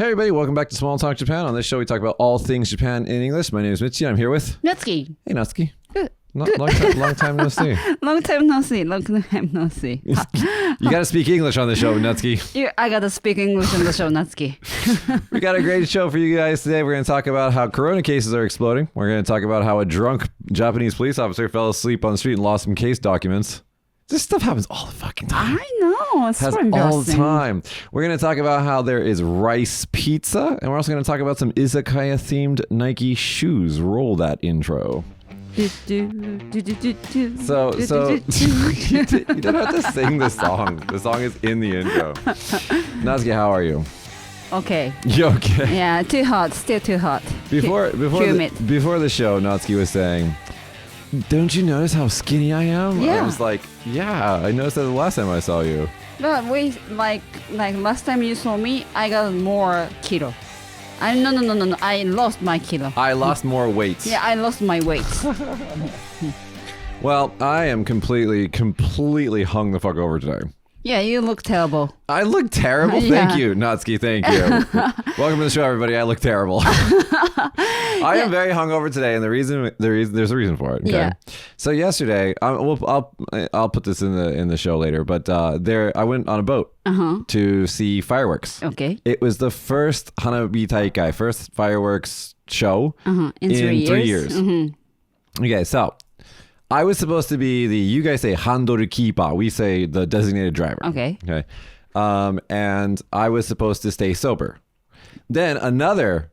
Hey everybody, welcome back to Small Talk Japan. On this show, we talk about all things Japan in English. My name is Mitch. I'm here with Natsuki. Hey Natsuki. Good. Long time no see. Long time no see. Long time no see. You got to speak English on the show, Natsuki. I gotta speak English on the show, Natsuki. We got a great show for you guys today. We're going to talk about how corona cases are exploding. We're going to talk about how a drunk Japanese police officer fell asleep on the street and lost some case documents. This stuff happens all the fucking time. I know. It's so embarrassing. All the time. We're going to talk about how there is rice pizza. And we're also going to talk about some Izakaya themed Nike shoes. Roll that intro. So you don't have to sing the song. The song is in the intro. Natsuki, how are you? Okay. You okay? Yeah, too hot. Still too hot. Before the show, Natsuki was saying, "Don't you notice how skinny I am?" Yeah. I was like, "Yeah, I noticed that the last time I saw you." But like last time you saw me, I got more kilo. No. I lost my kilo. I lost more weight. Yeah, I lost my weight. Well, I am completely hung the fuck over today. Yeah, you look terrible. I look terrible? Yeah. Thank you, Natsuki. Thank you. Welcome to the show, everybody. I look terrible. I am very hungover today, and there's a reason for it. Okay? Yeah. So yesterday, I'll put this in the show later, but I went on a boat to see fireworks. Okay. It was the first Hanabi Taikai, first fireworks show in 3 years. Mm-hmm. Okay, so I was supposed to be you guys say handle keeper, we say the designated driver. Okay. And I was supposed to stay sober. Then another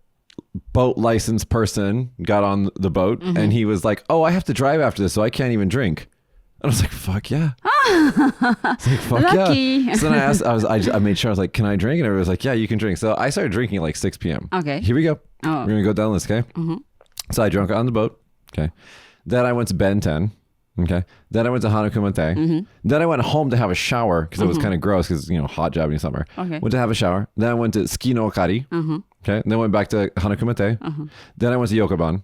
boat licensed person got on the boat and he was like, "Oh, I have to drive after this, so I can't even drink." And I was like, "Fuck yeah!" It's like, "Fuck Lucky. yeah!" So then I made sure I was like, "Can I drink?" And everybody was like, "Yeah, you can drink." So I started drinking at like 6 p.m. Okay. Here we go. Oh. We're gonna go down this, okay? Mm-hmm. So I drank on the boat. Okay. Then I went to Ben 10. Okay. Then I went to Hanakumate. Mm-hmm. Then I went home to have a shower because it was kind of gross because, hot Japanese summer. Okay. Went to have a shower. Then I went to Ski no Okari. Okay. Then went back to Hanakumate. Then I went to Yokoban.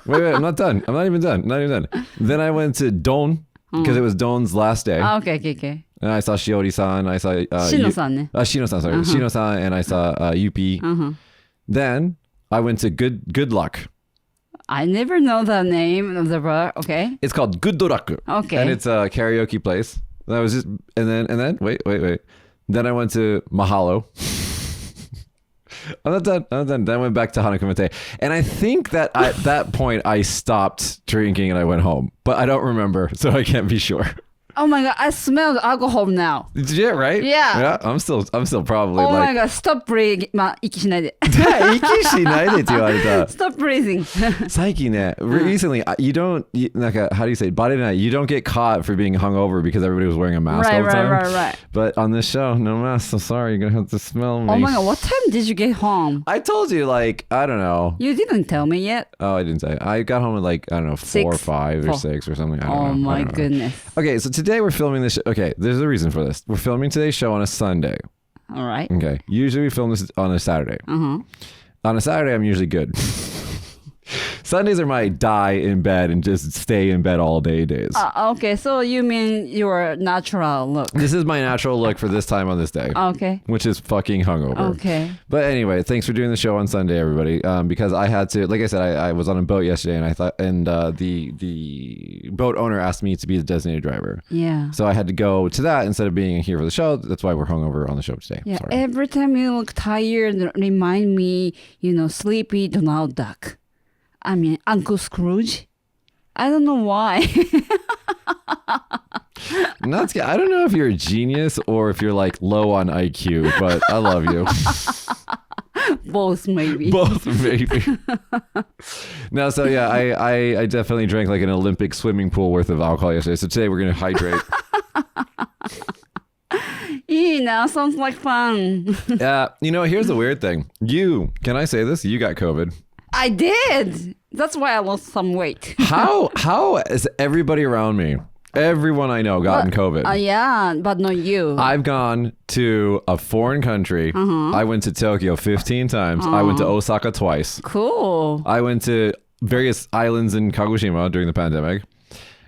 wait, I'm not done. I'm not even done. Then I went to Don because it was Don's last day. Okay. And I saw Shiori-san. I saw Shino-san. Shino-san, sorry. Shino-san, and I saw Yupi. Then I went to Good Luck. I never know the name of the bar. Okay. It's called Good Luck. Okay. And it's a karaoke place. That was just and then wait. Then I went to Mahalo. I'm not done. Then I went back to Hanakumate. And I think that at that point I stopped drinking and I went home. But I don't remember, so I can't be sure. Oh my god, I smell the alcohol now. Did you? Right? Yeah. I'm still probably Oh like. my god, stop breathing. 息しないで。息しないでって言われた。Stop breathing. 最近ね、recently, you don't, how do you say, you don't get caught for being hungover because everybody was wearing a mask all the time. Right. But on this show, no mask, so sorry, you're going to have to smell me. Oh my god, what time did you get home? I told you, I don't know. You didn't tell me yet. Oh, I didn't say. I got home at 4 or 5 or 6 or something. I don't know. Oh my goodness. Okay, so today we're filming this. Okay, there's a reason for this. We're filming today's show on a Sunday. All right. Okay, usually we film this on a Saturday. On a Saturday, I'm usually good. Sundays are my die in bed and just stay in bed all day days. Okay, so you mean your natural look. This is my natural look for this time on this day. Okay. Which is fucking hungover. Okay. But anyway, thanks for doing the show on Sunday, everybody. Because I had to, like I said, I was on a boat yesterday and the boat owner asked me to be the designated driver. Yeah. So I had to go to that instead of being here for the show. That's why we're hungover on the show today. Yeah. Sorry. Every time you look tired, remind me, Sleepy Donald Duck. I mean, Uncle Scrooge. I don't know why. Natsuki, I don't know if you're a genius or if you're low on IQ, but I love you. Both maybe. No, so yeah, I definitely drank an Olympic swimming pool worth of alcohol yesterday. So today we're going to hydrate. Sounds like fun. Here's the weird thing. Can I say this? You got COVID. I did. That's why I lost some weight. How has everybody around me, everyone I know, gotten COVID? Yeah, but not you. I've gone to a foreign country. I went to Tokyo 15 times. I went to Osaka twice. Cool. I went to various islands in Kagoshima during the pandemic.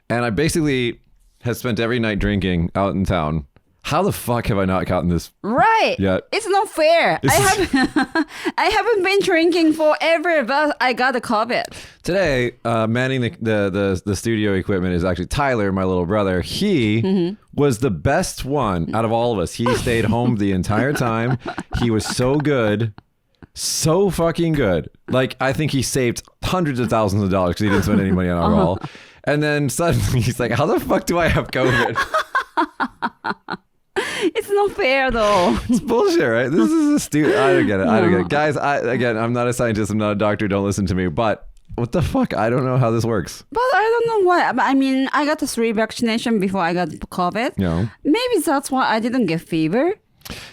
And I basically have spent every night drinking out in town. How the fuck have I not gotten this Right. yet? It's not fair. I haven't been drinking forever, but I got the COVID. Today, manning the studio equipment is actually Tyler, my little brother. He was the best one out of all of us. He stayed home the entire time. He was so good. So fucking good. Like, I think he saved hundreds of thousands of dollars because he didn't spend any money on alcohol. And then suddenly he's like, how the fuck do I have COVID? It's not fair though. It's bullshit, right? This is a stupid. I don't get it. I don't get it. Guys, I'm not a scientist. I'm not a doctor. Don't listen to me. But what the fuck? I don't know how this works. But I don't know why. I mean, I got the 3 vaccination before I got COVID. No. Maybe that's why I didn't get fever.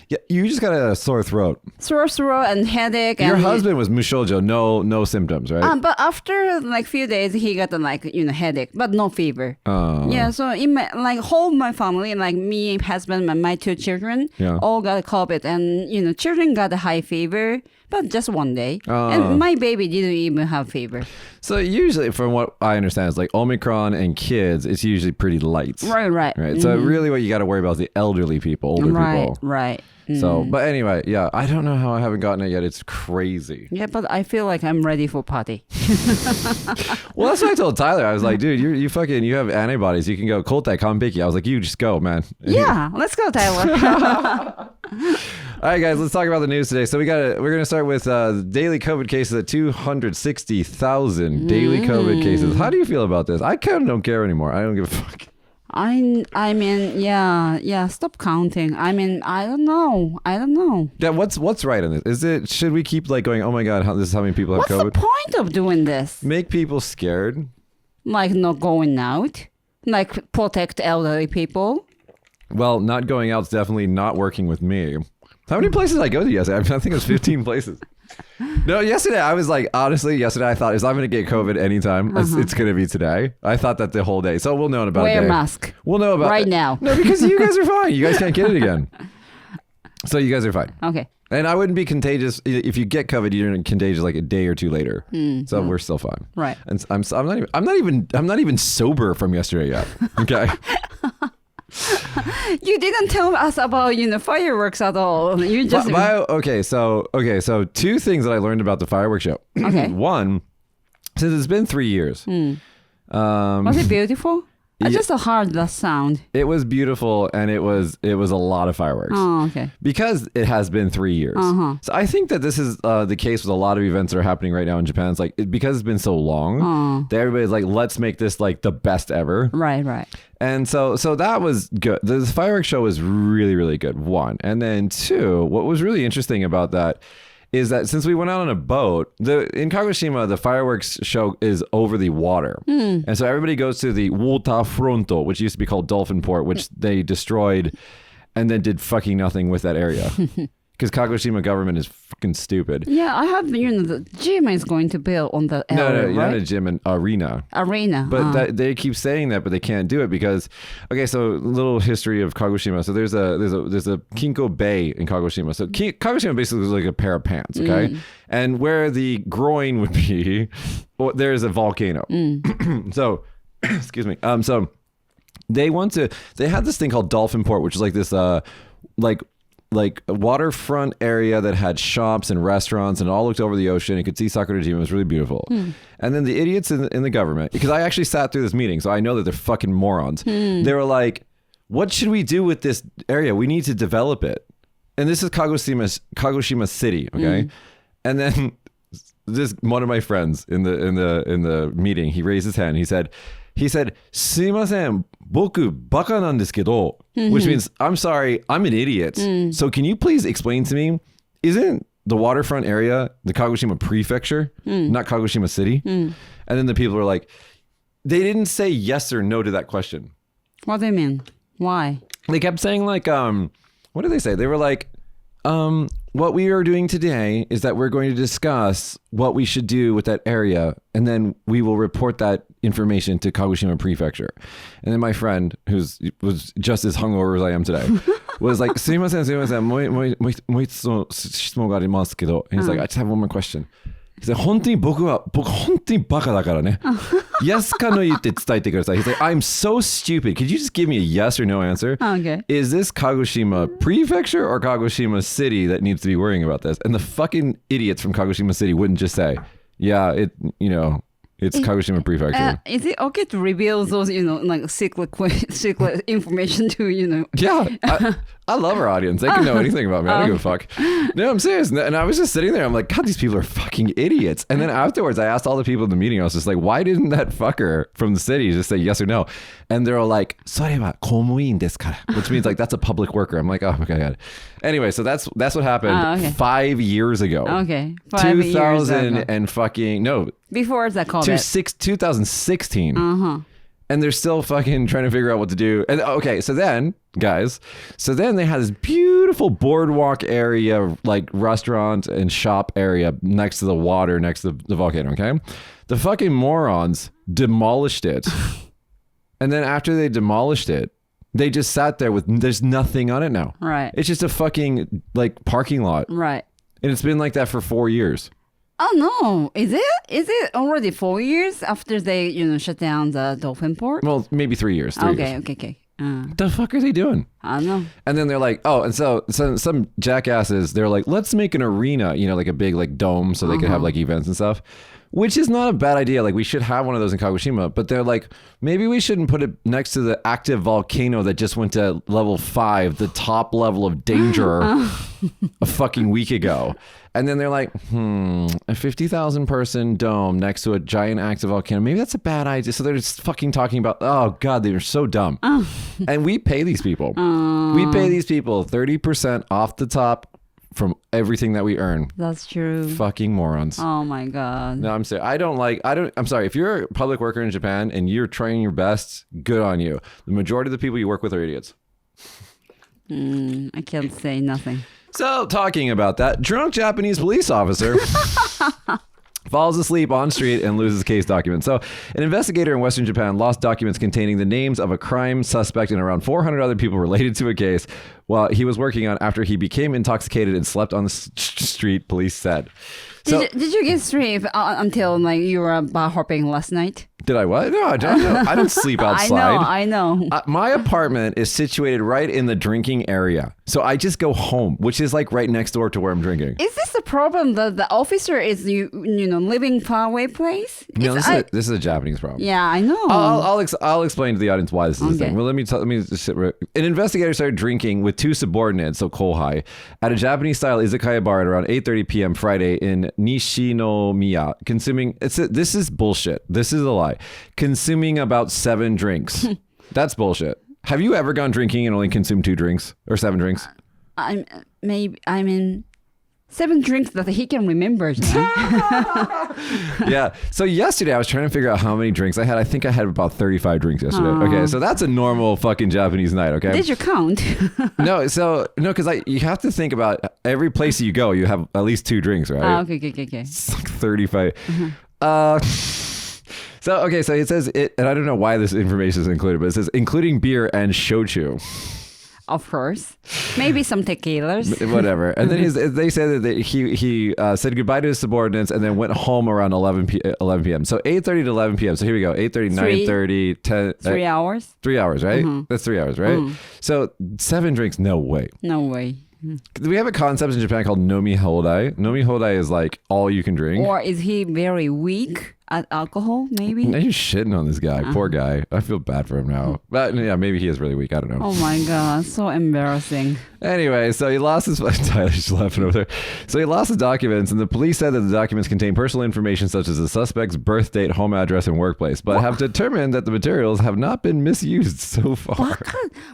Yeah, you just got a sore throat. Sore throat and headache. Your and husband was mushojo, no symptoms, right? But after like few days, he got headache, but no fever. Oh. Yeah, so in my whole my family, like me, husband, and my 2 children, all got COVID, and children got a high fever, but just one day, and my baby didn't even have fever. So usually, from what I understand, it's like Omicron and kids, it's usually pretty light. Right. So really, what you got to worry about is the elderly people, older people. Right. So, but anyway, yeah, I don't know how I haven't gotten it yet. It's crazy. Yeah, but I feel like I'm ready for party. Well, that's what I told Tyler. I was like, dude, you have antibodies. You can go cold that Konpeki. I was like, you just go, man. Yeah, let's go, Tyler. All right, guys, let's talk about the news today. So we're going to start with daily COVID cases at 260,000 daily COVID cases. How do you feel about this? I kind of don't care anymore. I don't give a fuck. I mean, yeah. Stop counting. I mean, I don't know. Yeah, what's right in this? Should we keep like going? Oh my god, this is how many people have What's COVID? the point of doing this? Make people scared. Like not going out, like protect elderly people. Well, not going out's definitely not working with me. How many places did I go to yesterday? I think it was 15 places. No, yesterday I was like, honestly, I thought, I'm going to get COVID anytime. It's going to be today. I thought that the whole day. So we'll know in about a day. Wear mask. We'll know about right now. No, because you guys are fine. You guys can't get it again. So you guys are fine. Okay. And I wouldn't be contagious. If you get COVID, you're contagious like a day or two later. So we're still fine. Right. And I'm not even sober from yesterday yet. Okay. You didn't tell us about fireworks at all. You just okay. So 2 things that I learned about the fireworks show. Okay. One, since it's been 3 years. Was it beautiful? I just heard the sound. It was beautiful, and it was a lot of fireworks. Oh, okay. Because it has been 3 years. So I think that this is the case with a lot of events that are happening right now in Japan. It's like because it's been so long, that everybody's like, let's make this like the best ever. Right. And so that was good. The fireworks show was really, really good. 1. And then 2, what was really interesting about that is that since we went out on a boat, in Kagoshima, the fireworks show is over the water. And so everybody goes to the Waterfronto, which used to be called Dolphin Port, which they destroyed and then did fucking nothing with that area. Because Kagoshima government is fucking stupid. Yeah, I heard the gym is going to build on the area, No, not a gym, an arena. But they keep saying that, but they can't do it because, okay, so little history of Kagoshima. So there's a Kinko Bay in Kagoshima. So Kagoshima basically is like a pair of pants, okay? And where the groin would be, there's a volcano. So, excuse me. So they had this thing called Dolphin Port, which is like this, like a waterfront area that had shops and restaurants and all looked over the ocean. You could see Sakurajima. It was really beautiful. And then the idiots in the government, because I actually sat through this meeting, so I know that they're fucking morons. They were like, what should we do with this area? We need to develop it. And this is Kagoshima City, okay? And then one of my friends in the meeting, he raised his hand. He said, すいません、僕バカなんですけど, which means I'm sorry, I'm an idiot. So can you please explain to me, isn't the waterfront area the Kagoshima prefecture, not Kagoshima city? And then the people were like, they didn't say yes or no to that question. What do you mean? Why? They kept saying like, what did they say? They were like, what we are doing today is that we're going to discuss what we should do with that area, and then we will report that information to Kagoshima Prefecture. And then my friend, was just as hungover as I am today, was like, すいません、もう一つの質問がありますけど. And he's like, I just have one more question. He said, 本当に僕本当にバカだからね. Yesかの言って伝えてください. He's like, I'm so stupid. Could you just give me a yes or no answer? Okay. Is this Kagoshima Prefecture or Kagoshima City that needs to be worrying about this? And the fucking idiots from Kagoshima City wouldn't just say, yeah, it's Kagoshima Prefecture. Is it okay to reveal those, like secret information to, Yeah, I love our audience. They can know anything about me. I don't give a fuck. No, I'm serious. And I was just sitting there. I'm like, God, these people are fucking idiots. And then afterwards, I asked all the people in the meeting, I was just like, why didn't that fucker from the city just say yes or no? And they're all like, それは公務員ですから, which means like, that's a public worker. I'm like, oh my God. Anyway, so that's what happened 5 years ago. Okay. 5 years ago. And fucking, no. Before the COVID. 2016. And they're still fucking trying to figure out what to do. And okay, so then, guys, they had this beautiful boardwalk area, like restaurant and shop area next to the water, next to the volcano, okay? The fucking morons demolished it. And then after they demolished it, they just sat there there's nothing on it now. Right. It's just a fucking, like, parking lot. Right. And it's been like that for 4 years. Oh no! Is it already 4 years after they shut down the dolphin port? Well, maybe 3 years. Okay. What the fuck are they doing? I don't know. And then they're like, oh, and so some jackasses, they're like, let's make an arena, like a big like dome so they could have like events and stuff, which is not a bad idea. Like we should have one of those in Kagoshima, but they're like, maybe we shouldn't put it next to the active volcano that just went to level 5, the top level of danger a fucking week ago. And then they're like, a 50,000 person dome next to a giant active volcano. Maybe that's a bad idea. So they're just fucking talking about, oh God, they are so dumb. And we pay these people. We pay these people 30% off the top from everything that we earn. That's true. Fucking morons. Oh my God. No, I'm sorry. I'm sorry. If you're a public worker in Japan and you're trying your best, good on you. The majority of the people you work with are idiots. I can't say nothing. So, talking about that, drunk Japanese police officer falls asleep on street and loses case documents. So, an investigator in Western Japan lost documents containing the names of a crime suspect and around 400 other people related to a case while he was working on after he became intoxicated and slept on the street, police said. So, did you get sleep until like you were bar hopping last night? Did I what? No, I don't sleep outside. I know. My apartment is situated right in the drinking area. So I just go home, which is like right next door to where I'm drinking. Is this the problem that the officer is living far away place? No, this is a Japanese problem. Yeah, I know. I'll explain to the audience why this is a thing. Well, let me just sit. An investigator started drinking with 2 subordinates, so kohai, at a Japanese-style Izakaya bar at around 8:30 p.m. Friday in Nishinomiya, consuming. This is bullshit. This is a lie. Consuming about 7 drinks. That's bullshit. Have you ever gone drinking and only consumed 2 drinks or 7 drinks? I mean 7 drinks that he can remember. Yeah. So yesterday I was trying to figure out how many drinks I had. I think I had about 35 drinks yesterday. Okay. So that's a normal fucking Japanese night. Okay. Did you count? No, because you have to think about every place you go, you have at least 2 drinks, right? Okay. It's like 35. So it says it, and I don't know why this information is included, but it says including beer and shochu. Of course, maybe some tequilas. Whatever. And then they said that he said goodbye to his subordinates and then went home around 11 p.m. So 8:30 to 11 p.m. So here we go. 8:30, 9:30, 10. 3 hours. 3 hours, right? That's 3 hours, right? So 7 drinks, no way. No way. We have a concept in Japan called nomi hodai. Nomi hodai is like all you can drink. Or is he very weak at alcohol, maybe? Now you're shitting on this guy. Poor guy. I feel bad for him now. But yeah, maybe he is really weak. I don't know. Oh my God. So embarrassing. Anyway, so he lost his... Tyler's just laughing over there. So he lost his documents, and the police said that the documents contain personal information such as the suspect's birth date, home address, and workplace, but have determined that the materials have not been misused so far.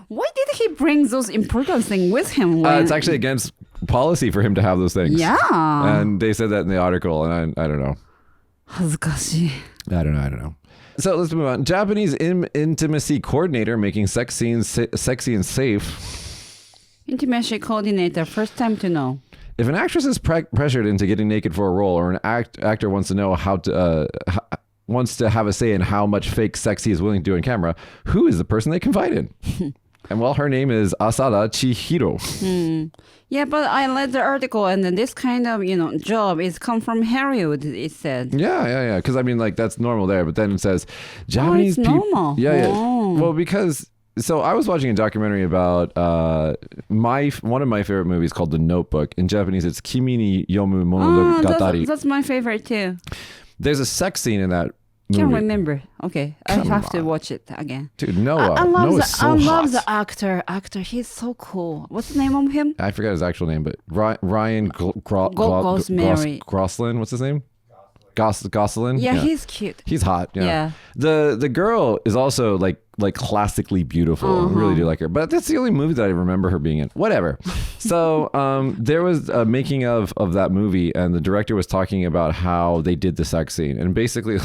Why did he bring those important things with him? It's actually against policy for him to have those things. Yeah. And they said that in the article, and I don't know. 恥ずかしい. I don't know. So let's move on. Japanese intimacy coordinator making sex scenes sexy and safe. Intimacy coordinator, first time to know. If an actress is pressured into getting naked for a role, or an actor wants to know wants to have a say in how much fake sex he is willing to do on camera, who is the person they confide in? And well, her name is Asada Chihiro. Yeah, but I read the article, and then this kind of job is come from Hollywood. It said. Yeah. Because I mean, like that's normal there, but then it says Japanese it's people. normal. Yeah. Oh. Well, because so I was watching a documentary about one of my favorite movies called The Notebook. In Japanese, it's Kimi ni Yomu Monogatari. That's my favorite too. There's a sex scene in that movie. Can't remember. Okay, I have to watch it again. Dude, Noah. I love hot. the actor. He's so cool. What's the name of him? I forgot his actual name, but Ryan Gosling. What's his name? Gosling. Yeah, he's cute. He's hot. Yeah. The girl is also like classically beautiful. I really do like her, but that's the only movie that I remember her being in. Whatever. So there was a making of that movie, and the director was talking about how they did the sex scene, and basically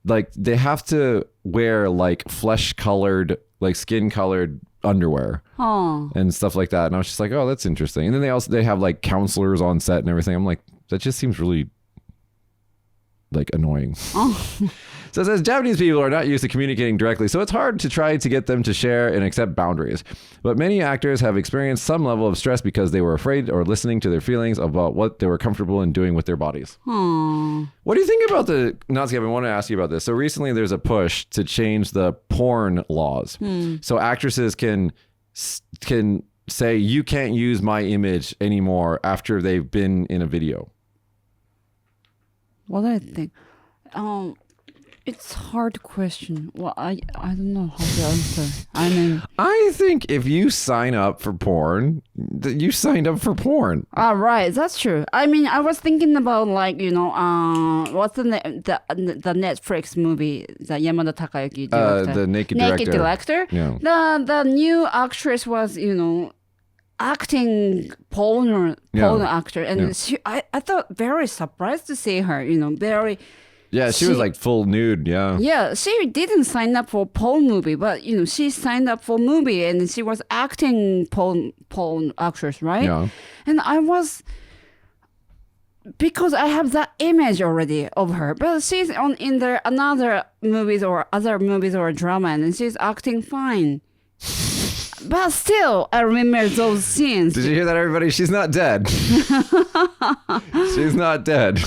like they have to wear like flesh colored, like skin colored underwear and stuff like that. And I was just like, oh, that's interesting. And then they have like counselors on set and everything. I'm like, that just seems really like annoying. So it says Japanese people are not used to communicating directly, so it's hard to try to get them to share and accept boundaries. But many actors have experienced some level of stress because they were afraid or listening to their feelings about what they were comfortable in doing with their bodies. What do you think about the Natsuki? I want to ask you about this. So recently there's a push to change the porn laws. So actresses can say you can't use my image anymore after they've been in a video. What do I think? It's a hard question. Well, I don't know how to answer. I mean, I think if you sign up for porn, you signed up for porn. Right, that's true. I mean, I was thinking about like what's the Netflix movie that Yamada Takayuki directed? The Naked Director. Yeah. The new actress was acting porn actor, and I thought very surprised to see her. Very. Yeah, she was like full nude. Yeah. Yeah, she didn't sign up for porn movie, but she signed up for movie, and she was acting porn actress, right? Yeah. And I was, because I have that image already of her, but she's in there another movies or other movies or drama, and she's acting fine. But still, I remember those scenes. Did you hear that, everybody? She's not dead. She's not dead.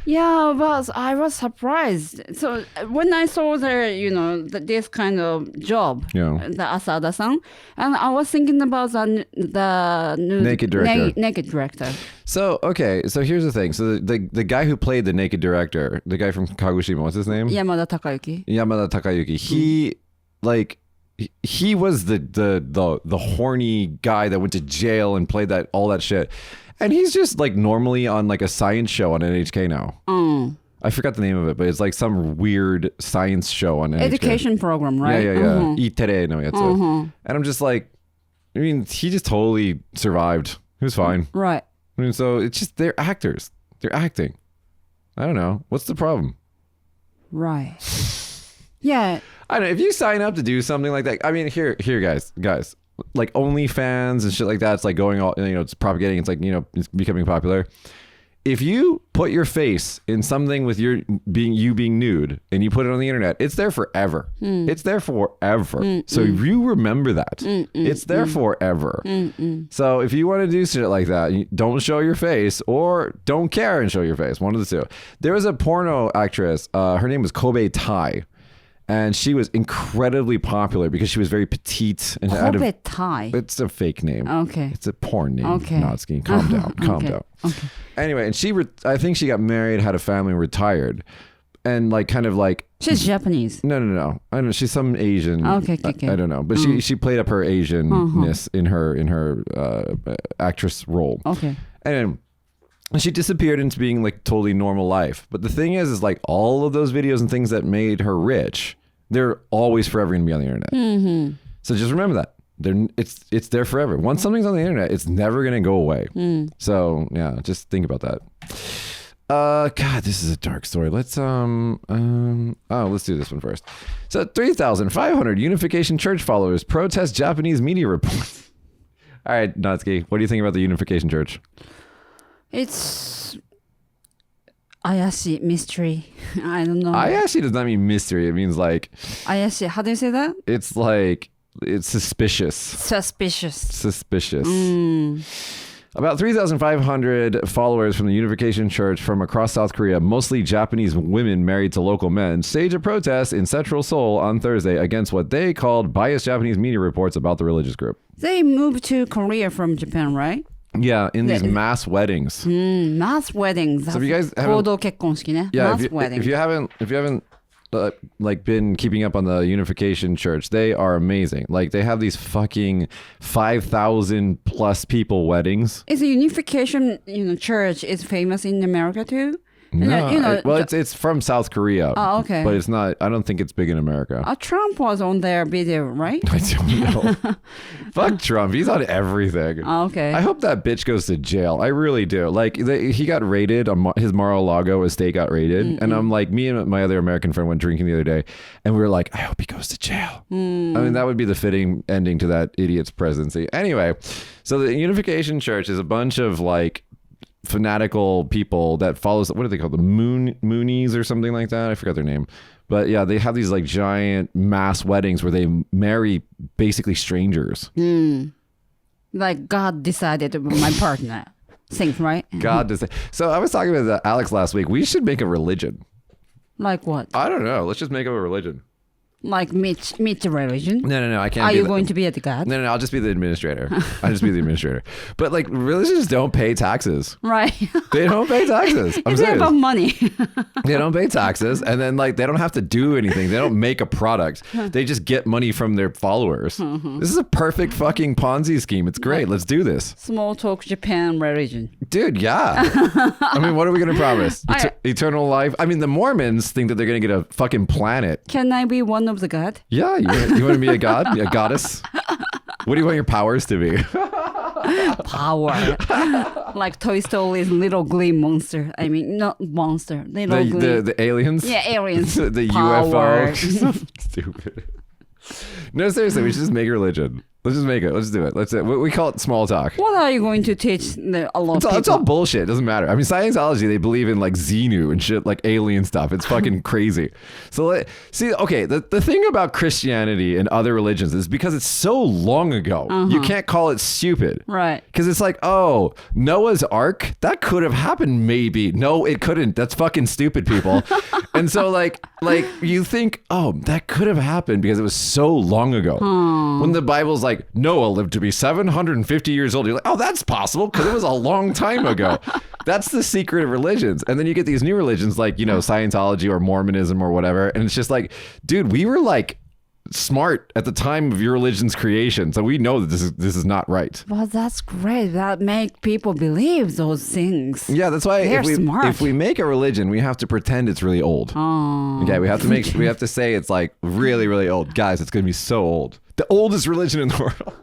Yeah, but I was surprised. So when I saw this kind of job, the Asada-san, and I was thinking about the Naked Director. Naked Director. So here's the thing. So the guy who played the Naked Director, the guy from Kagoshima, what's his name? Yamada Takayuki. He was the horny guy that went to jail and played all that shit. And he's just like normally on like a science show on NHK now. I forgot the name of it, but it's like some weird science show on NHK. Education program, right? Yeah. Itere no yatsu. And I'm just like, I mean, he just totally survived. He was fine. Right. I mean, so it's just, they're actors. They're acting. I don't know. What's the problem? Right. Yeah. I don't know. If you sign up to do something like that, I mean, here, guys, like OnlyFans and shit like that, it's like going all, it's propagating. It's like, it's becoming popular. If you put your face in something with you being nude and you put it on the internet, it's there forever. It's there forever. So you remember that. It's there forever. So if you want to do shit like that, don't show your face or don't care and show your face. One of the two. There was a porno actress. Her name was Kobe Tai. And she was incredibly popular because she was very petite. And Kobe Tai. It's a fake name. Okay. It's a porn name. Okay. Natsuki. Calm down. Calm down. Okay. Anyway, and I think she got married, had a family, retired. And like kind of like... She's Japanese. No. I don't know. She's some Asian. Okay. I don't know. But she played up her Asian-ness in her actress role. Okay. And she disappeared into being like totally normal life. But the thing is like all of those videos and things that made her rich, they're always forever going to be on the internet. So just remember that. It's there forever. Once something's on the internet, it's never going to go away. So yeah, just think about that. God, this is a dark story. Let's let's do this one first. So 3,500 Unification Church followers protest Japanese media reports. All right, Natsuki, what do you think about the Unification Church? It's Ayashi, mystery. I don't know. Ayashi does not mean mystery. It means like... Ayashi, how do you say that? It's like, it's suspicious. Suspicious. About 3,500 followers from the Unification Church from across South Korea, mostly Japanese women married to local men, staged a protest in Central Seoul on Thursday against what they called biased Japanese media reports about the religious group. They moved to Korea from Japan, right? Yeah, in these mass weddings. Mass weddings. So if you guys haven't, 合同結婚式ね。yeah, mass weddings. if you haven't like been keeping up on the Unification Church, they are amazing. Like they have these fucking 5,000 plus people weddings. Is the Unification Church is famous in America too? No, well, it's from South Korea. Oh, okay. But it's not. I don't think it's big in America. Trump was on their video, right? I don't know. Fuck Trump. He's on everything. Oh, okay. I hope that bitch goes to jail. I really do. Like he got raided. His Mar-a-Lago estate got raided, and I'm like, me and my other American friend went drinking the other day, and we were like, I hope he goes to jail. I mean, that would be the fitting ending to that idiot's presidency. Anyway, so the Unification Church is a bunch of like fanatical people that follows, what are they called, the Moonies or something like that, I forgot their name, but yeah, they have these like giant mass weddings where they marry basically strangers. Like God decided to be my partner things, right? God decided. So I was talking with Alex last week. We should make a religion. Like what? I don't know, let's just make up a religion. Like Mitch religion? No, I can't. Are you going to be a god? No, I'll just be the administrator. I'll just be the administrator. But like religions don't pay taxes. Right. They don't pay taxes. I'm it's serious. about money. They don't pay taxes, and then like they don't have to do anything. They don't make a product. They just get money from their followers. This is a perfect fucking Ponzi scheme. It's great. Let's do this. Small talk Japan religion. Dude, yeah. I mean, what are we going to promise? Eternal life? I mean, the Mormons think that they're going to get a fucking planet. Can I be one of the god? Yeah, you want to be a god? A goddess? What do you want your powers to be? Power. Like Toy Story's little green monster. I mean, not monster. Little green. The aliens? Yeah, aliens. The Power. UFO. Stupid. No, seriously, we should just make a religion. Let's just make it. Let's do it. We call it small talk. What are you going to teach a lot of people? It's all bullshit. It doesn't matter. I mean, Scientology, they believe in like Xenu and shit, like alien stuff. It's fucking crazy. So see, okay, the thing about Christianity and other religions is because it's so long ago, you can't call it stupid. Right. Because it's like, oh, Noah's Ark? That could have happened maybe. No, it couldn't. That's fucking stupid, people. And so like you think, oh, that could have happened because it was so long ago. When the Bible's like, Noah lived to be 750 years old. You're like, oh, that's possible because it was a long time ago. That's the secret of religions. And then you get these new religions like, Scientology or Mormonism or whatever. And it's just like, dude, we were like smart at the time of your religion's creation. So we know that this is not right. Well, that's great. That make people believe those things. Yeah, that's why smart. If we make a religion, we have to pretend it's really old. Oh. Okay, we have to say it's like really, really old. Guys, it's going to be so old. The oldest religion in the world.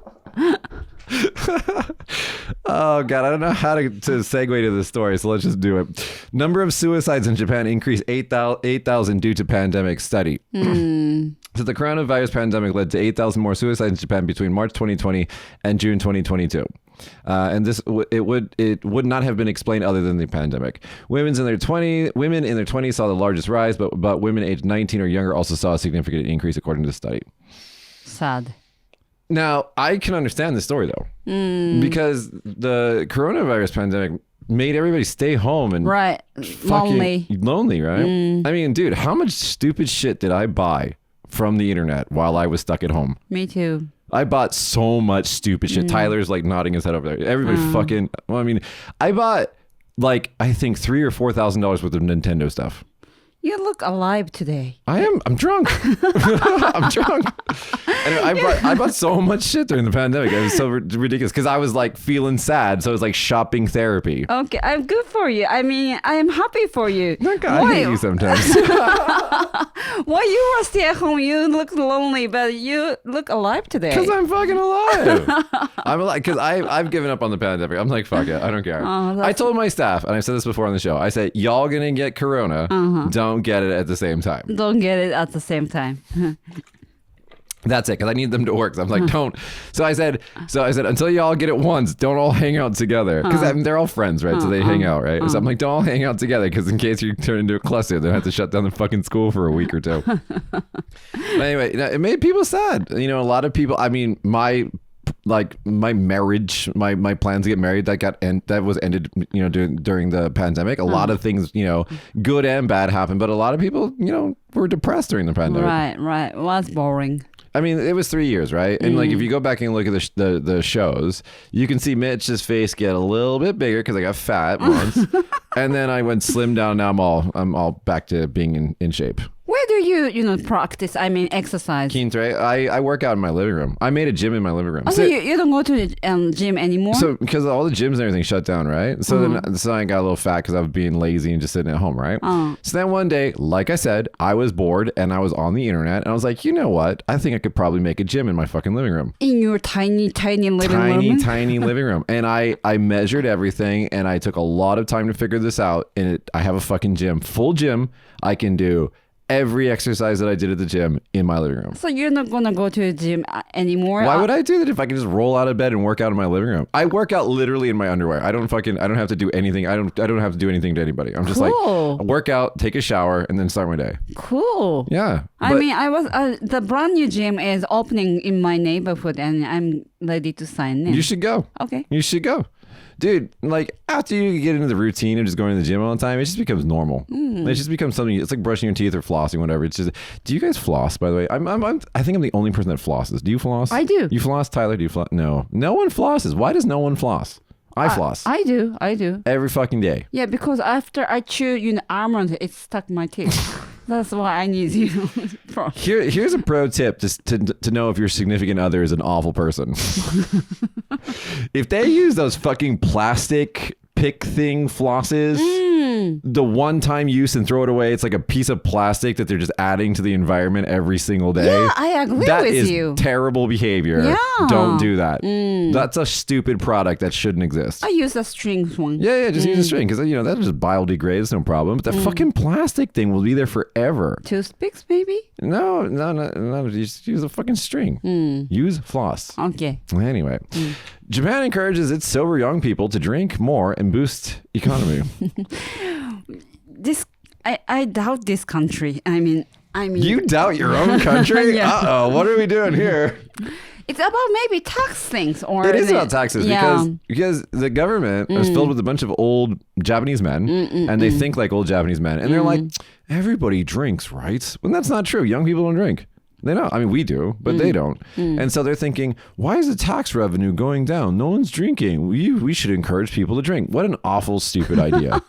Oh God, I don't know how to segue to this story, so let's just do it. Number of suicides in Japan increased 8,000 due to pandemic study. So the coronavirus pandemic led to 8,000 more suicides in Japan between March 2020 and June 2022. And it would not have been explained other than the pandemic. Women in their 20s saw the largest rise, but women aged 19 or younger also saw a significant increase according to the study. Sad. Now, I can understand this story though, because the coronavirus pandemic made everybody stay home and right, lonely, right? I mean, dude, how much stupid shit did I buy from the internet while I was stuck at home? Me too. I bought so much stupid shit. Tyler's like nodding his head over there. Everybody fucking. Well, I mean, I bought like I think $3,000 or $4,000 worth of Nintendo stuff. You look alive today. I'm drunk. I'm drunk. Anyway, I bought so much shit during the pandemic. It was so ridiculous because I was like feeling sad. So it was like shopping therapy. Okay, I'm good for you. I mean, I am happy for you. I hate you sometimes. While you were stay at home, you look lonely, but you look alive today. Because I'm fucking alive. I'm alive because I've given up on the pandemic. I'm like, fuck it. I don't care. I told my staff, and I've said this before on the show, I said, y'all gonna get corona. Don't get it at the same time. Don't get it at the same time. That's it, because I need them to work. So I'm like, don't. So I said, until y'all get it once, don't all hang out together. Because they're all friends, right? So they hang out, right? So I'm like, don't all hang out together, because in case you turn into a cluster, they'll have to shut down the fucking school for a week or two. But anyway, it made people sad. A lot of people, I mean, my like my marriage, my plans to get married that was ended, during the pandemic. A lot of things, good and bad happened, but a lot of people, were depressed during the pandemic. Right. It was boring. I mean, it was 3 years, right? And like, if you go back and look at the shows, you can see Mitch's face get a little bit bigger because I got fat once, and then I went slim down. Now I'm all back to being in shape. Where do you practice? I mean, exercise. Keen, right? I work out in my living room. I made a gym in my living room. Oh, so you don't go to the gym anymore? So because all the gyms and everything shut down, right? So then I got a little fat because I was being lazy and just sitting at home, right? So then one day, like I said, I was bored and I was on the internet and I was like, you know what? I think I could probably make a gym in my fucking living room. In your tiny living room? Tiny living room. And I measured everything and I took a lot of time to figure this out. And I have a fucking gym, full gym. I can do every exercise that I did at the gym in my living room. So you're not gonna go to the gym anymore? Why would I do that if I can just roll out of bed and work out in my living room? I work out literally in my underwear. I don't have to do anything. I don't have to do anything to anybody. I'm just like, work out, take a shower, and then start my day. Cool. Yeah. I mean, I was the brand new gym is opening in my neighborhood, and I'm ready to sign in. You should go. Okay. You should go. Dude, like after you get into the routine of just going to the gym all the time, it just becomes normal. It just becomes something. It's like brushing your teeth or flossing, whatever. It's just. Do you guys floss? By the way, I think I'm the only person that flosses. Do you floss? I do. You floss, Tyler? Do you floss? No one flosses. Why does no one floss? I floss. I do. Every fucking day. Yeah, because after I chew, almond, it stuck my teeth. That's why I need Here's a pro tip to know if your significant other is an awful person. If they use those fucking plastic pick thing flosses, the one-time use and throw it away, it's like a piece of plastic that they're just adding to the environment every single day. Yeah, I agree with you. That is terrible behavior. Yeah. Don't do that. That's a stupid product that shouldn't exist. I use a string one. Yeah, just use a string because that'll just biodegrade, no problem. But that fucking plastic thing will be there forever. Toothpicks, maybe? No. Just use a fucking string. Use floss. Okay. Anyway, Japan encourages its sober young people to drink more and boost economy. I doubt this country. I mean. You doubt your own country? Yeah. Uh-oh, what are we doing here? It's about maybe tax things, or it is about taxes because the government is filled with a bunch of old Japanese men, and they think like old Japanese men, and they're like, everybody drinks, right? When that's not true. Young people don't drink. They don't. I mean, we do, but they don't. And so they're thinking, why is the tax revenue going down? No one's drinking. We should encourage people to drink. What an awful, stupid idea.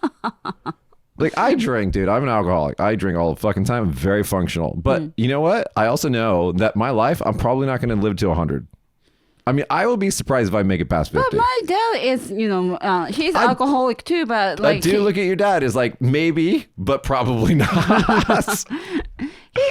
Like, I drink, dude. I'm an alcoholic. I drink all the fucking time. I'm very functional. But you know what? I also know that my life, I'm probably not going to live to 100. I mean, I will be surprised if I make it past 50. But my dad is, he's alcoholic too, but like... I do look at your dad as like, maybe, but probably not.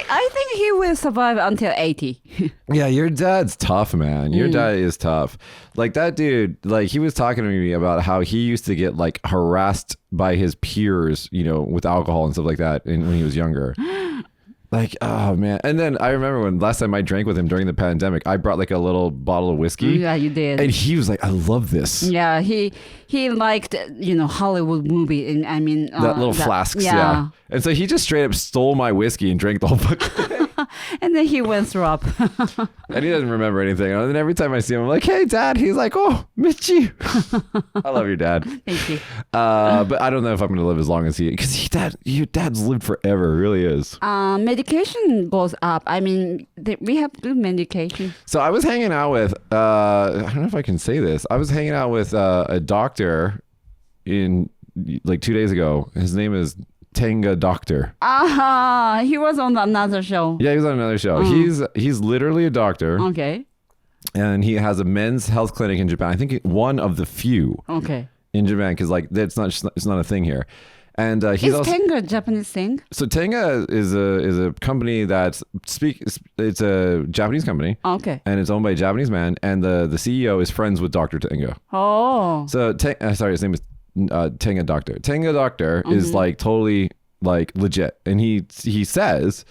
I think he will survive until 80. Yeah, your dad's tough, man. Your dad is tough. Like that dude, like he was talking to me about how he used to get like harassed by his peers, with alcohol and stuff like that when he was younger. Like, oh man. And then I remember when last time I drank with him during the pandemic, I brought like a little bottle of whiskey. Yeah, you did. And he was like, I love this. Yeah, he liked, Hollywood movie. And I mean... that little flasks, yeah. And so he just straight up stole my whiskey and drank the whole fucking thing. And then he went through up. And he doesn't remember anything. And then every time I see him, I'm like, hey, Dad. He's like, oh, Mitchy. I love your dad. Thank you. But I don't know if I'm going to live as long as he... Because your dad's lived forever. It really is. Medication goes up. I mean, we have good medication. So I was hanging out with... I don't know if I can say this. I was hanging out with a doctor in like 2 days ago. His name is... Tenga Doctor. He was on another show. Yeah, he was on another show. He's literally a doctor. Okay. And he has a men's health clinic in Japan. I think one of the few. Okay. In Japan, because like it's not a thing here. And he's also Tenga a Japanese thing? So Tenga is a company that it's a Japanese company. Okay. And it's owned by a Japanese man, and the CEO is friends with Dr. Tenga. Oh. So his name is Tenga Doctor. Tenga Doctor is like totally like legit, and he says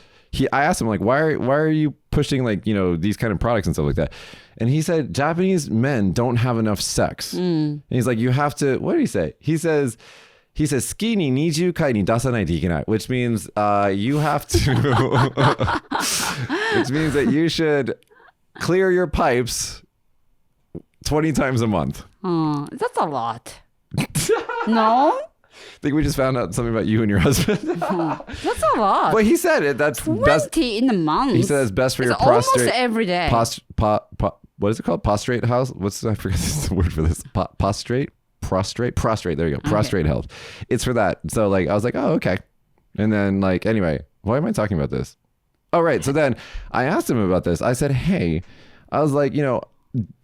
I asked him like why are you pushing like these kind of products and stuff like that, and he said Japanese men don't have enough sex. And he's like, you have to. What did he say? He says ski ni 20回に出さないといけない, which means you have to which means that you should clear your pipes 20 times a month. That's a lot. No? I think we just found out something about you and your husband. That's a lot. But he said it. That's 20 best. in a month. He said it's best for your almost prostrate. every day. What is it called? Prostrate house? I forget the word for this. Prostrate. There you go. Prostrate health. It's for that. So like, I was like, oh, okay. And then like, anyway, why am I talking about this? Oh, right. So then I asked him about this. I said, hey, I was like,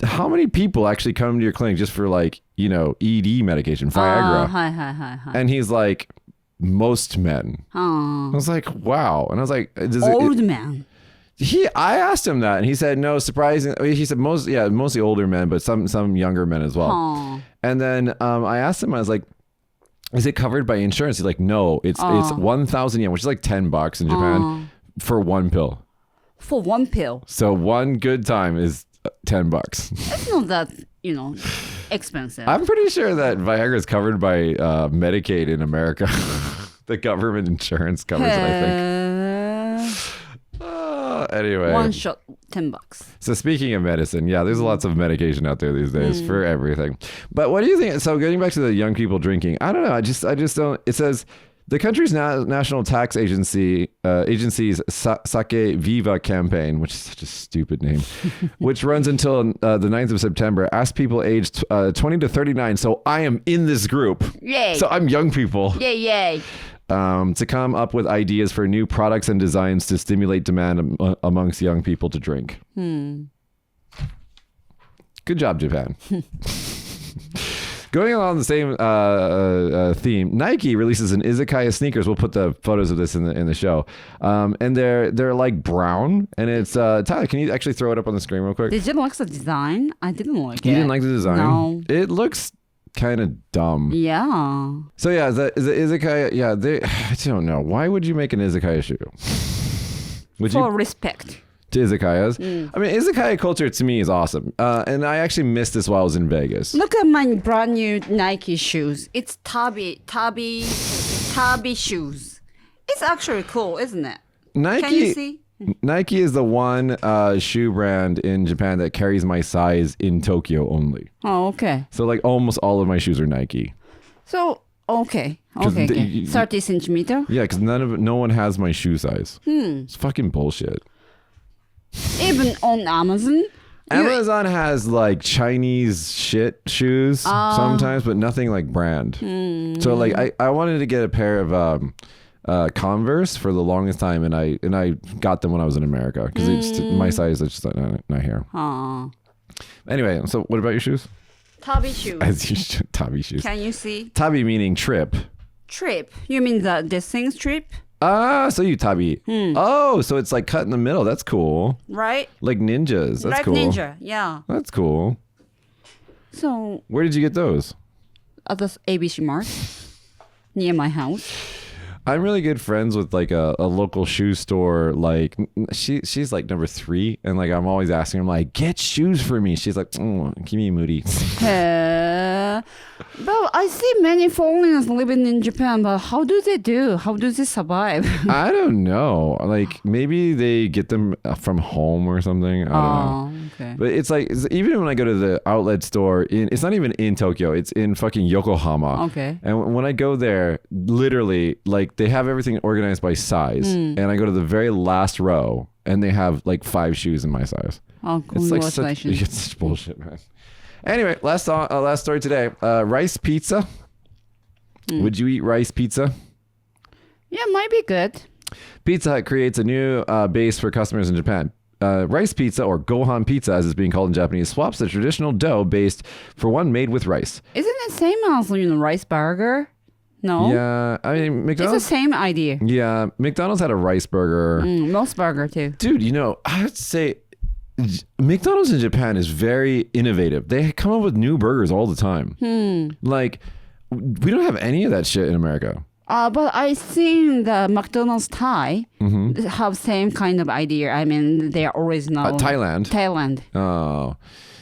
how many people actually come to your clinic just for like, ED medication, Viagra? Hi. And he's like, most men. I was like, wow. And I was like, Old man. I asked him that, and he said, no, surprisingly, he said mostly older men, but some younger men as well. And then I asked him, I was like, is it covered by insurance? He's like, no, it's 1,000 yen, which is like $10 in Japan for one pill. For one pill. So one good time is $10. It's not that, expensive. I'm pretty sure that Viagra is covered by Medicaid in America. The government insurance covers it, I think. Anyway. One shot, $10. So speaking of medicine, yeah, there's lots of medication out there these days for everything. But what do you think? So getting back to the young people drinking, I don't know. I just don't. It says the country's national tax agency's Sake Viva campaign, which is such a stupid name, which runs until the 9th of September, asks people aged 20 to 39. So I am in this group. Yay. So I'm young people. Yay. To come up with ideas for new products and designs to stimulate demand amongst young people to drink. Good job, Japan. Going along the same theme, Nike releases an Izakaya sneakers. We'll put the photos of this in the show. And they're like brown, and it's Tyler. Can you actually throw it up on the screen real quick? Did you like the design? I didn't like it. You didn't like the design? No. It looks kind of dumb. Yeah. So yeah, the Izakaya. Yeah, I don't know. Why would you make an Izakaya shoe? For respect. To Izakayas. I mean, Izakaya culture to me is awesome. And I actually missed this while I was in Vegas. Look at my brand new Nike shoes. It's Tabi shoes. It's actually cool, isn't it? Nike, can you see? Nike is the one shoe brand in Japan that carries my size in Tokyo only. Oh, okay. So like almost all of my shoes are Nike. So, okay. 30 centimeter? Yeah, because no one has my shoe size. It's fucking bullshit. Even on Amazon? Amazon has like Chinese shit shoes sometimes, but nothing like brand. So like I wanted to get a pair of Converse for the longest time, and I got them when I was in America because my size is just not here. Anyway, so what about your shoes? Tabi shoes. Tabi shoes. Can you see? Tabi meaning trip. Trip? You mean this thing's trip? So you tabi. Oh, so it's like cut in the middle. That's cool. Right? Like ninjas. That's like cool. Ninja, yeah. That's cool. So where did you get those? At the ABC Mart near my house. I'm really good friends with like a local shoe store. Like she's like number 3, and like I'm always asking her, like, get shoes for me. She's like, give me a Moody. But I see many foreigners living in Japan, but how do they do? How do they survive? I don't know. Like maybe they get them from home or something. I don't know. Okay. But it's like, even when I go to the outlet store, it's not even in Tokyo. It's in fucking Yokohama. Okay. And when I go there, literally, like they have everything organized by size. And I go to the very last row, and they have like 5 shoes in my size. Oh, it's like congratulations. it's such bullshit, man. Anyway, last story today. Rice pizza. Would you eat rice pizza? Yeah, might be good. Pizza Hut creates a new base for customers in Japan. Rice pizza, or gohan pizza as it's being called in Japanese, swaps the traditional dough based for one made with rice. Isn't it same as rice burger? No? Yeah, I mean, McDonald's... It's the same idea. Yeah, McDonald's had a rice burger. Most burger too. Dude, I have to say, McDonald's in Japan is very innovative. They come up with new burgers all the time. Like, we don't have any of that shit in America. But I think the McDonald's Thai have same kind of idea. I mean, they are original. Thailand. Thailand. Oh.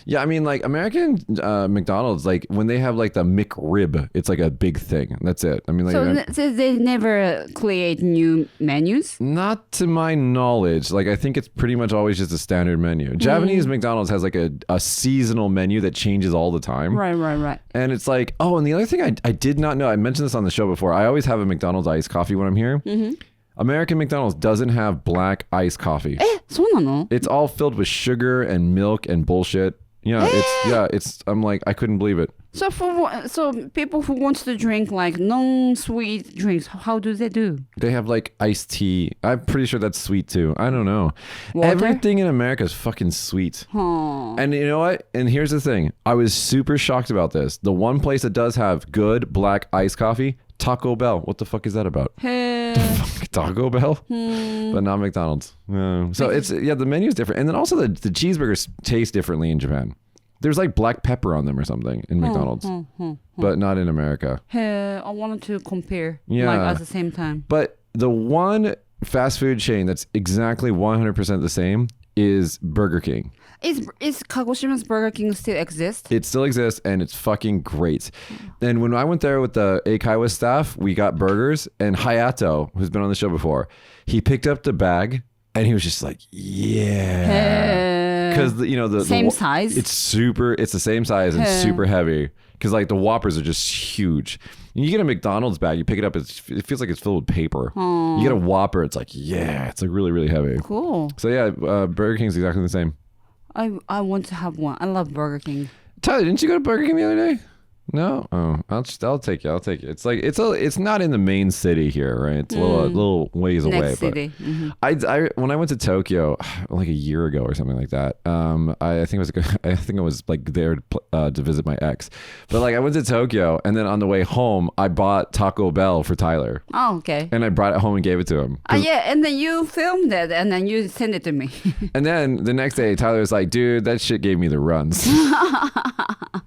Yeah, I mean, like American McDonald's, like when they have like the McRib, it's like a big thing. That's it. I mean, like So they never create new menus? not to my knowledge. Like I think it's pretty much always just a standard menu. Japanese McDonald's has like a seasonal menu that changes all the time. Right. And it's like, oh, and the other thing I did not know, I mentioned this on the show before. I always have a McDonald's iced coffee when I'm here. American McDonald's doesn't have black iced coffee. そうなの? It's all filled with sugar and milk and bullshit. Yeah, I'm like, I couldn't believe it. So so people who want to drink like non-sweet drinks, how do they do? They have like iced tea. I'm pretty sure that's sweet too. I don't know. Water? Everything in America is fucking sweet. Huh. And you know what? And here's the thing. I was super shocked about this. The one place that does have good black iced coffee, Taco Bell. What the fuck is that about? Taco Bell? But not McDonald's. So the menu is different. And then also the cheeseburgers taste differently in Japan. There's like black pepper on them or something in McDonald's, but not in America. I wanted to compare Yeah. like at the same time. But the one fast food chain that's exactly 100% the same is Burger King. Is Kagoshima's Burger King still exist? It still exists and it's fucking great. And when I went there with the Eikaiwa staff, we got burgers, and Hayato, who's been on the show before, he picked up the bag and he was just like, yeah. Because the same size? It's the same size and super heavy. Because like the Whoppers are just huge. And you get a McDonald's bag, you pick it up, it feels like it's filled with paper. You get a Whopper, it's like, yeah, it's like really, really heavy. Cool. So yeah, Burger King's exactly the same. I want to have one. I love Burger King. Tyler, didn't you go to Burger King the other day? No? Oh, I'll take you. It's like it's not in the main city here, right? It's a little ways away. Next city. I when I went to Tokyo like a year ago or something like that. I think I was like there to visit my ex. But like I went to Tokyo, and then on the way home I bought Taco Bell for Tyler. Oh, okay. And I brought it home and gave it to him. Yeah, and then you filmed it and then you sent it to me. And then the next day Tyler was like, dude, that shit gave me the runs.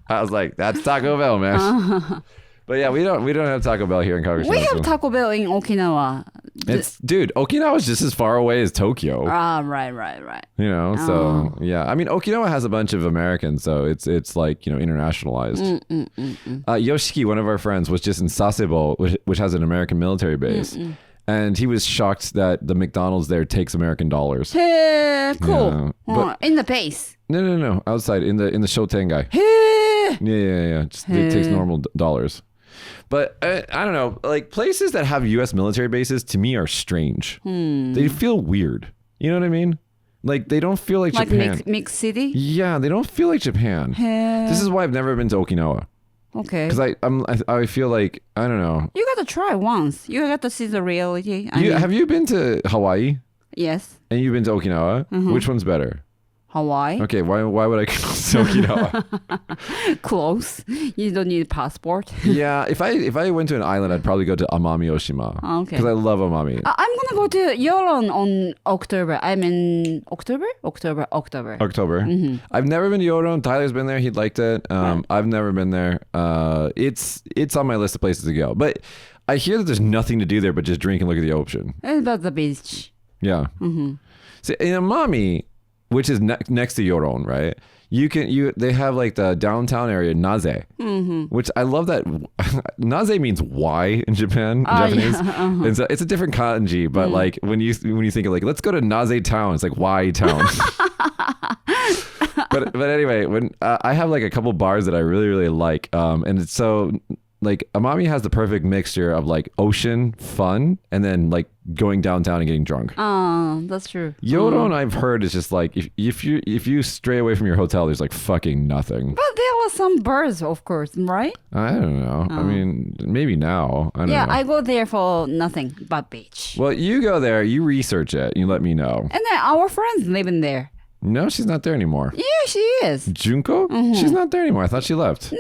I was like, that's Taco Bell, man. But yeah, we don't have Taco Bell here in Kagoshima. We have Taco Bell in Okinawa. Okinawa's just as far away as Tokyo. Right. So yeah. I mean, Okinawa has a bunch of Americans, so it's like, internationalized. Yoshiki, one of our friends, was just in Sasebo, which has an American military base. And he was shocked that the McDonald's there takes American dollars. Hey, cool. Yeah, but in the base. No. Outside in the Shotengai. Hey. Yeah. Just it takes normal dollars. But I don't know. Like places that have U.S. military bases to me are strange. They feel weird. You know what I mean? Like they don't feel like Japan. Like mixed city. Yeah, they don't feel like Japan. This is why I've never been to Okinawa. Okay. Because I feel like, I don't know. You got to try once. You got to see the reality. Have you been to Hawaii? Yes. And you've been to Okinawa? Which one's better? Hawaii. Okay, why would I go to Okinawa? Close. You don't need a passport. Yeah, if I went to an island, I'd probably go to Amami Oshima. Okay. Because I love Amami. I'm gonna go to Yoron on October. I'm in October. I've never been to Yoron. Tyler's been there. He liked it. I've never been there. It's on my list of places to go. But I hear that there's nothing to do there but just drink and look at the ocean. It's about the beach. Yeah. See, in Amami, which is next to Yoron, right? They have like the downtown area, Naze, which I love that. Naze means why in Japanese. Yeah, And so it's a different kanji, but like when you think of like, let's go to Naze town, it's like why town. But anyway, when I have like a couple bars that I really, really like. And it's so like Amami has the perfect mixture of like ocean fun and then like going downtown and getting drunk. Oh, that's true. Yoron, I've heard, is just like if you stray away from your hotel, there's like fucking nothing. But there are some birds, of course, right? I don't know. I mean, maybe now. I don't know. Yeah, I go there for nothing but beach. Well, you go there, you research it, you let me know. And then our friends living there. No, she's not there anymore. Yeah, she is. Junko? She's not there anymore. I thought she left. No.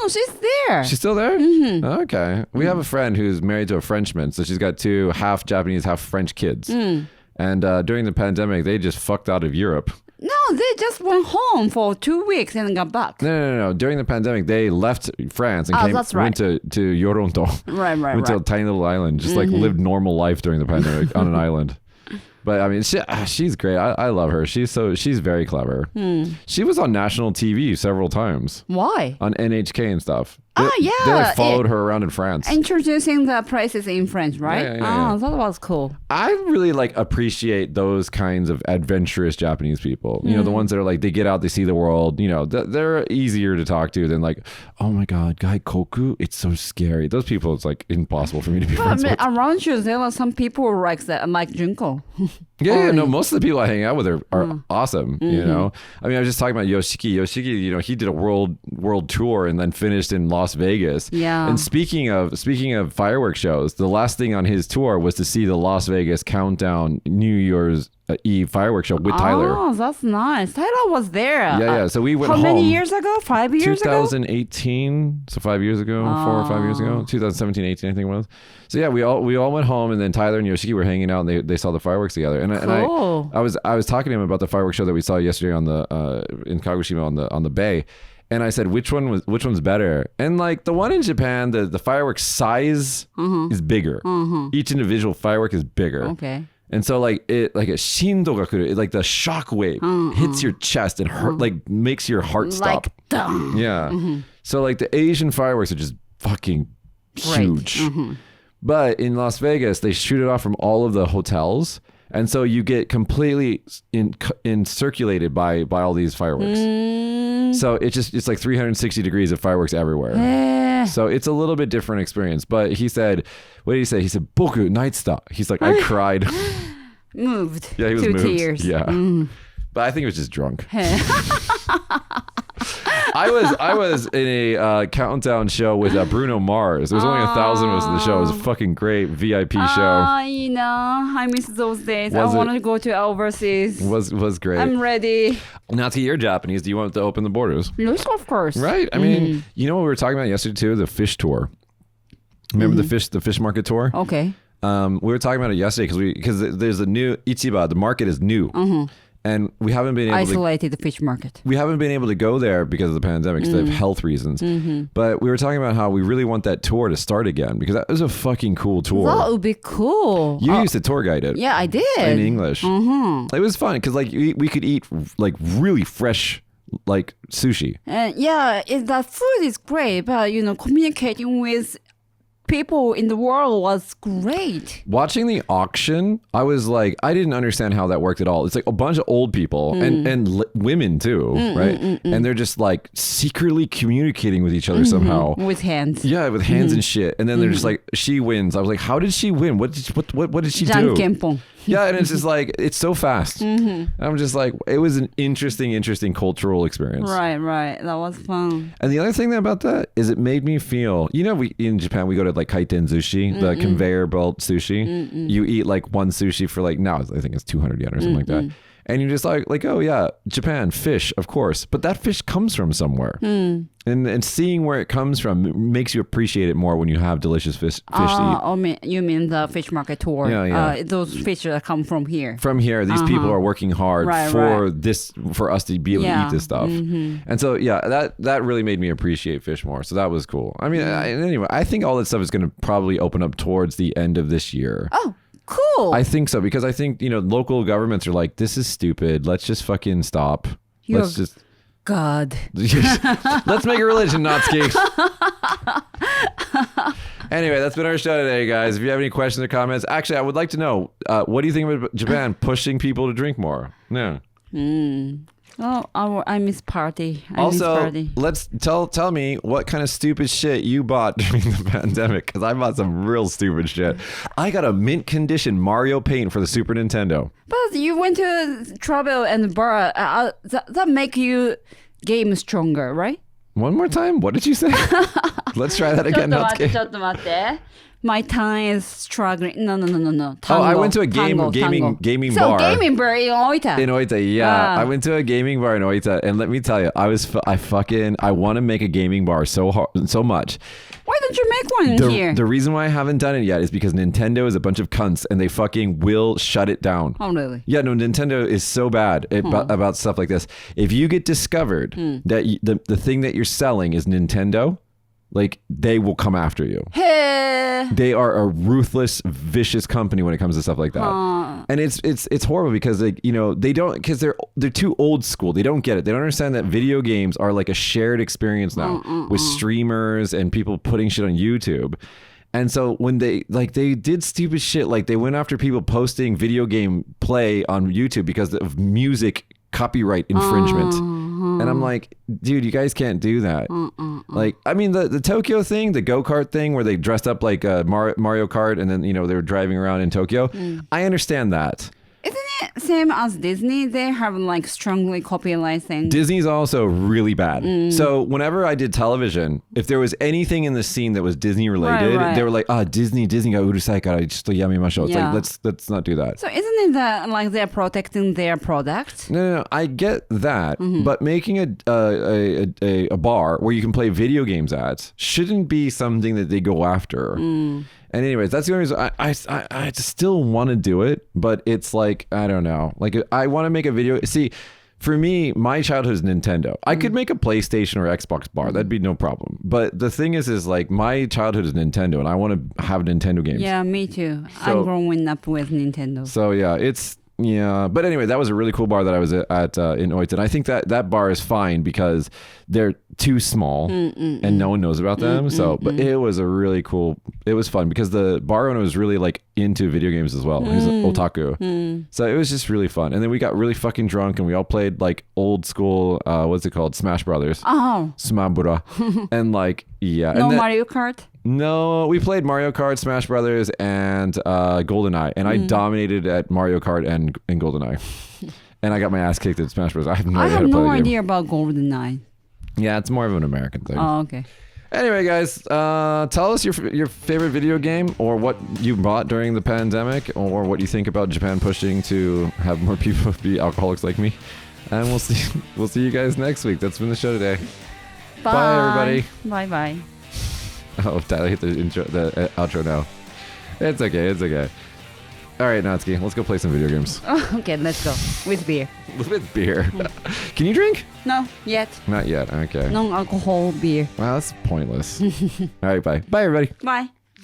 She's there. She's still there? Okay. We have a friend who's married to a Frenchman, so she's got two half Japanese, half French kids. And during the pandemic, they just fucked out of Europe. No, they just went home for 2 weeks and got back. No. During the pandemic, they left France and went to Yoronto. Right. Went to a tiny little island, just like lived normal life during the pandemic on an island. But I mean, she's great. I love her. She's very clever. She was on national TV several times. Why? On NHK and stuff. Yeah. They like followed her around in France. Introducing the prices in French, right? Yeah. That was cool. I really like appreciate those kinds of adventurous Japanese people. You know, the ones that are like, they get out, they see the world. You know, they're easier to talk to than like, oh my God, Gaikoku, it's so scary. Those people, it's like impossible for me to be friends with. Around you, there are some people like that, like Junko. No, most of the people I hang out with are awesome. You know, I mean, I was just talking about Yoshiki. Yoshiki, you know, he did a world tour and then finished in Las Vegas. Yeah. And speaking of fireworks shows, the last thing on his tour was to see the Las Vegas countdown New Year's Eve fireworks show with Tyler. Oh, that's nice. Tyler was there. Yeah. So we went How home. many years ago? 5 years ago? 2018. So 5 years ago, 4 or 5 years ago, 2017, 18, I think it was. So yeah, we all went home, and then Tyler and Yoshiki were hanging out, and they saw the fireworks together. And Cool. I was talking to him about the fireworks show that we saw yesterday on the in Kagoshima on the bay. And I said, which one's better? And like the one in Japan, the fireworks size is bigger. Each individual firework is bigger. Okay. And so like a shindo ga kuru, like the shock wave hits your chest and hurt, like makes your heart stop. Like, dumb. Yeah. So like the Asian fireworks are just fucking huge. But in Las Vegas, they shoot it off from all of the hotels. And so you get completely circulated by all these fireworks. So it's like 360 degrees of fireworks everywhere. So it's a little bit different experience. But he said, what did he say? He said, Boku naitsuta. He's like, I cried. Moved. Yeah, he was to moved. tears. Yeah. But I think he was just drunk. I was in a countdown show with Bruno Mars. There was only 1,000 of us in the show. It was a fucking great VIP show. You know, I miss those days. Was I want to go to overseas. Was great. I'm ready. Natsuki, you're Japanese. Do you want to open the borders? Yes, of course. Right. I mean, you know what we were talking about yesterday too? The fish tour. Remember the fish market tour? Okay. We were talking about it yesterday because there's a new Ichiba. The market is new. And we haven't been able Isolated the fish market. We haven't been able to go there because of the pandemic, because of health reasons. But we were talking about how we really want that tour to start again, because that was a fucking cool tour. That would be cool. You used to tour guide it. Yeah, I did. In English. It was fun because like we could eat like really fresh like sushi. And the food is great, but you know, communicating with people in the world was great. Watching the auction, I was like, I didn't understand how that worked at all. It's like a bunch of old people and women too, right? And they're just like secretly communicating with each other somehow. With hands. Yeah, with hands and shit. And then they're just like, she wins. I was like, how did she win? What did she do? Jankenpon. Yeah, and it's just like, it's so fast. I'm just like, it was an interesting cultural experience. Right. That was fun. And the other thing about that is it made me feel, you know, in Japan, we go to like kaiten sushi, the conveyor belt sushi. You eat like one sushi for like, now I think it's 200 yen or something like that. And you're just like, oh yeah, Japan, fish, of course. But that fish comes from somewhere. And seeing where it comes from makes you appreciate it more when you have delicious fish to eat. Oh, you mean the fish market tour? Yeah. Those fish that come from here. From here, these people are working hard for us to be able to eat this stuff. And so, yeah, that really made me appreciate fish more. So that was cool. I mean, anyway, I think all that stuff is going to probably open up towards the end of this year. Oh, cool. I think so, because I think, you know, local governments are like, this is stupid. Let's just fucking stop. Let's just... God. Let's make a religion, Natsuki. Anyway, that's been our show today, guys. If you have any questions or comments, actually, I would like to know, what do you think about Japan pushing people to drink more? Yeah. Oh, I miss party. Also, let's tell me what kind of stupid shit you bought during the pandemic, because I bought some real stupid shit. I got a mint condition Mario paint for the Super Nintendo. But you went to travel and bar. That make you game stronger, right? One more time? What did you say? Let's try that again. ちょっと待って。My tongue is struggling. No. Tango, I went to a gaming bar. So gaming bar in Oita. In Oita, yeah. I went to a gaming bar in Oita, and let me tell you, I want to make a gaming bar so much. Why don't you make one here? The reason why I haven't done it yet is because Nintendo is a bunch of cunts, and they fucking will shut it down. Oh, really? Yeah, no, Nintendo is so bad about stuff like this. If you get discovered that the thing that you're selling is Nintendo, like they will come after you. Hey. They are a ruthless, vicious company when it comes to stuff like that. And it's horrible because like, you know, they don't, because they're too old school. They don't get it. They don't understand that video games are like a shared experience now with streamers and people putting shit on YouTube. And so when they did stupid shit, like they went after people posting video game play on YouTube because of music copyright infringement. And I'm like, dude, you guys can't do that. Like, I mean, the Tokyo thing, the go-kart thing where they dressed up like Mario Kart and then, you know, they were driving around in Tokyo. I understand that. Isn't it same as Disney? They have like strongly copyright things. Disney's also really bad. So whenever I did television, if there was anything in the scene that was Disney related, they were like, Disney ga urusai kara chitto yamimashou. It's like, let's not do that. So isn't it that like they're protecting their product? No. I get that, but making a bar where you can play video games at shouldn't be something that they go after. And anyways, that's the only reason I still want to do it, but it's like, I don't know. Like, I want to make a video. See, for me, my childhood is Nintendo. I could make a PlayStation or Xbox bar. That'd be no problem. But the thing is like, my childhood is Nintendo, and I want to have Nintendo games. Yeah, me too. I'm growing up with Nintendo. So, yeah, but anyway, that was a really cool bar that I was at in Oita. And I think that bar is fine because they're too small and no one knows about them. But it was it was fun because the bar owner was really like into video games as well. He's an otaku. So it was just really fun. And then we got really fucking drunk and we all played like old school, what's it called? Smash Brothers. Smabura. And like, yeah. No Mario Kart? No, we played Mario Kart, Smash Brothers, and GoldenEye, and I dominated at Mario Kart and GoldenEye, and I got my ass kicked at Smash Bros. I have no idea about GoldenEye. Yeah, it's more of an American thing. Oh, okay. Anyway, guys, tell us your favorite video game or what you bought during the pandemic, or what you think about Japan pushing to have more people be alcoholics like me, and we'll see you guys next week. That's been the show today. Bye everybody. Bye. Oh, Tyler hit the outro now. It's okay. All right, Natsuki, let's go play some video games. Oh, okay, let's go. With beer. With beer. Can you drink? No, yet. Not yet, okay. Non-alcohol beer. Wow, that's pointless. All right, bye. Bye, everybody. Bye.